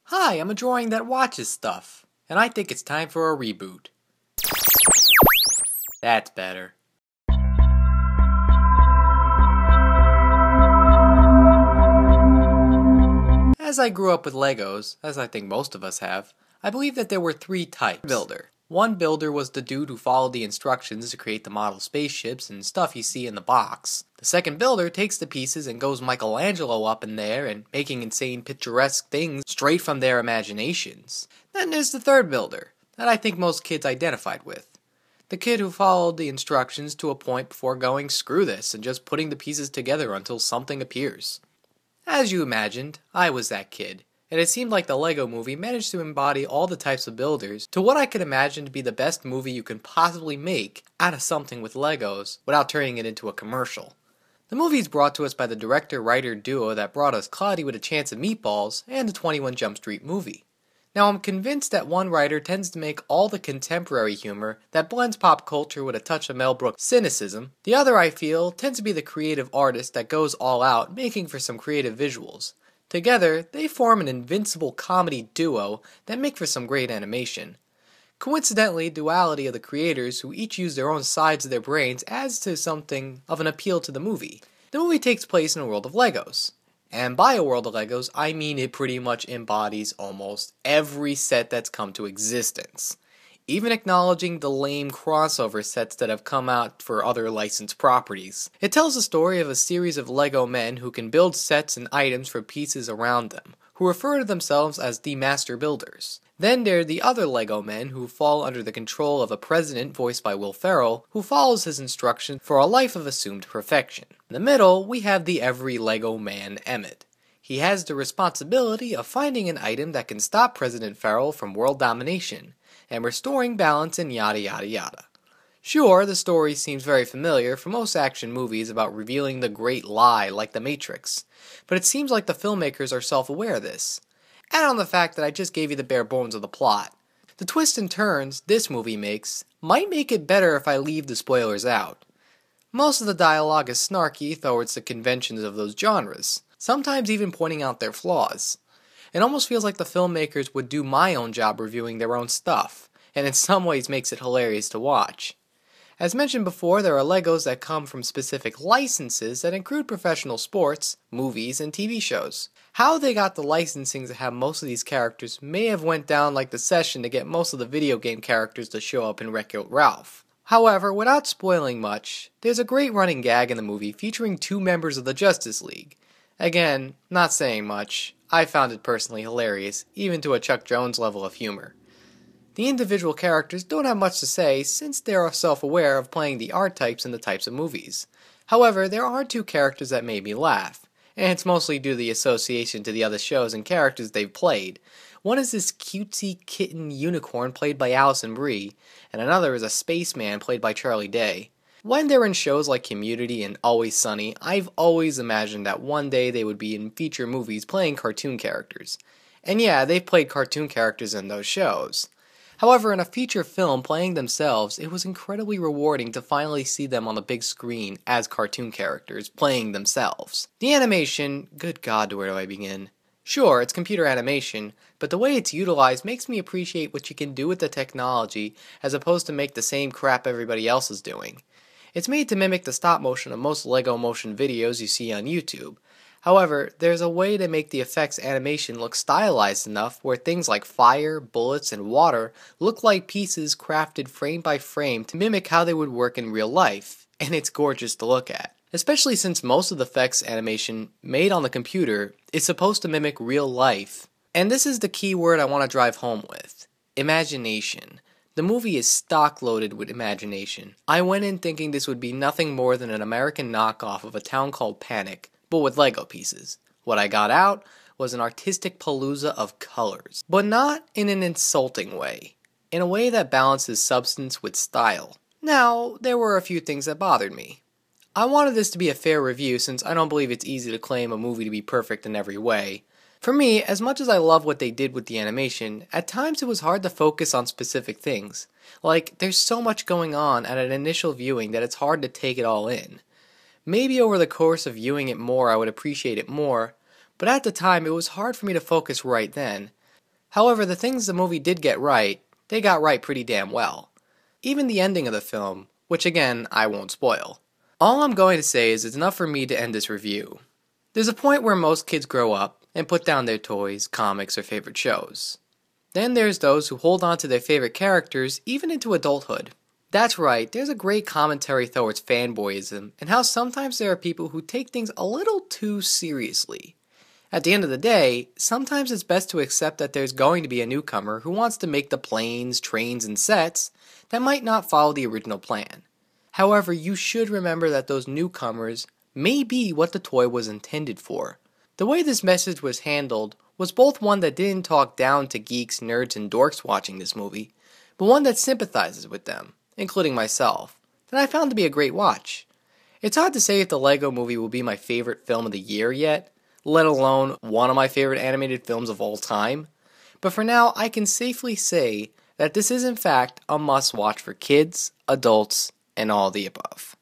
Hi, I'm a drawing that watches stuff, and I think it's time for a reboot. That's better. As I grew up with Legos, as I think most of us have, I believe that there were three types. Builder. One builder was the dude who followed the instructions to create the model spaceships and stuff you see in the box. The second builder takes the pieces and goes Michelangelo up in there and making insane picturesque things straight from their imaginations. Then there's the third builder, that I think most kids identified with. The kid who followed the instructions to a point before going screw this and just putting the pieces together until something appears. As you imagined, I was that kid, and it seemed like the Lego movie managed to embody all the types of builders to what I could imagine to be the best movie you can possibly make out of something with Legos without turning it into a commercial. The movie is brought to us by the director-writer duo that brought us Cloudy with a Chance of Meatballs and the 21 Jump Street movie. Now I'm convinced that one writer tends to make all the contemporary humor that blends pop culture with a touch of Mel Brooks cynicism. The other, I feel, tends to be the creative artist that goes all out, making for some creative visuals. Together, they form an invincible comedy duo that make for some great animation. Coincidentally, duality of the creators who each use their own sides of their brains adds to something of an appeal to the movie. The movie takes place in a world of Legos. And by a world of Legos, I mean it pretty much embodies almost every set that's come to existence, even acknowledging the lame crossover sets that have come out for other licensed properties. It tells the story of a series of Lego men who can build sets and items for pieces around them, who refer to themselves as the Master Builders. Then there are the other Lego men who fall under the control of a president voiced by Will Ferrell, who follows his instructions for a life of assumed perfection. In the middle, we have the every Lego man Emmett. He has the responsibility of finding an item that can stop President Ferrell from world domination, and restoring balance and yada yada yada. Sure, the story seems very familiar for most action movies about revealing the great lie like The Matrix, but it seems like the filmmakers are self-aware of this. Add on the fact that I just gave you the bare bones of the plot. The twists and turns this movie makes might make it better if I leave the spoilers out. Most of the dialogue is snarky towards the conventions of those genres, sometimes even pointing out their flaws. It almost feels like the filmmakers would do my own job reviewing their own stuff, and in some ways makes it hilarious to watch. As mentioned before, there are Legos that come from specific licenses that include professional sports, movies, and TV shows. How they got the licensing to have most of these characters may have went down like the session to get most of the video game characters to show up in Wreck-It Ralph. However, without spoiling much, there's a great running gag in the movie featuring two members of the Justice League. Again, not saying much, I found it personally hilarious, even to a Chuck Jones level of humor. The individual characters don't have much to say since they are self-aware of playing the archetypes in the types of movies. However, there are two characters that made me laugh, and it's mostly due to the association to the other shows and characters they've played. One is this cutesy kitten unicorn played by Alison Brie, and another is a spaceman played by Charlie Day. When they're in shows like Community and Always Sunny, I've always imagined that one day they would be in feature movies playing cartoon characters. And yeah, they've played cartoon characters in those shows. However, in a feature film playing themselves, it was incredibly rewarding to finally see them on the big screen as cartoon characters playing themselves. The animation, good God, where do I begin? Sure, it's computer animation, but the way it's utilized makes me appreciate what you can do with the technology as opposed to make the same crap everybody else is doing. It's made to mimic the stop motion of most Lego motion videos you see on YouTube. However, there's a way to make the effects animation look stylized enough where things like fire, bullets, and water look like pieces crafted frame by frame to mimic how they would work in real life, and it's gorgeous to look at. Especially since most of the effects animation made on the computer is supposed to mimic real life. And this is the key word I want to drive home with. Imagination. The movie is stock-loaded with imagination. I went in thinking this would be nothing more than an American knockoff of A Town Called Panic, but with Lego pieces. What I got out was an artistic palooza of colors, but not in an insulting way, in a way that balances substance with style. Now, there were a few things that bothered me. I wanted this to be a fair review since I don't believe it's easy to claim a movie to be perfect in every way. For me, as much as I love what they did with the animation, at times it was hard to focus on specific things. Like, there's so much going on at an initial viewing that it's hard to take it all in. Maybe over the course of viewing it more I would appreciate it more, but at the time it was hard for me to focus right then. However, the things the movie did get right, they got right pretty damn well. Even the ending of the film, which again, I won't spoil. All I'm going to say is it's enough for me to end this review. There's a point where most kids grow up and put down their toys, comics, or favorite shows. Then there's those who hold on to their favorite characters even into adulthood. That's right, there's a great commentary towards fanboyism and how sometimes there are people who take things a little too seriously. At the end of the day, sometimes it's best to accept that there's going to be a newcomer who wants to make the planes, trains, and sets that might not follow the original plan. However, you should remember that those newcomers may be what the toy was intended for. The way this message was handled was both one that didn't talk down to geeks, nerds, and dorks watching this movie, but one that sympathizes with them, including myself, that I found to be a great watch. It's hard to say if the Lego Movie will be my favorite film of the year yet, let alone one of my favorite animated films of all time, but for now I can safely say that this is in fact a must-watch for kids, adults, and all the above.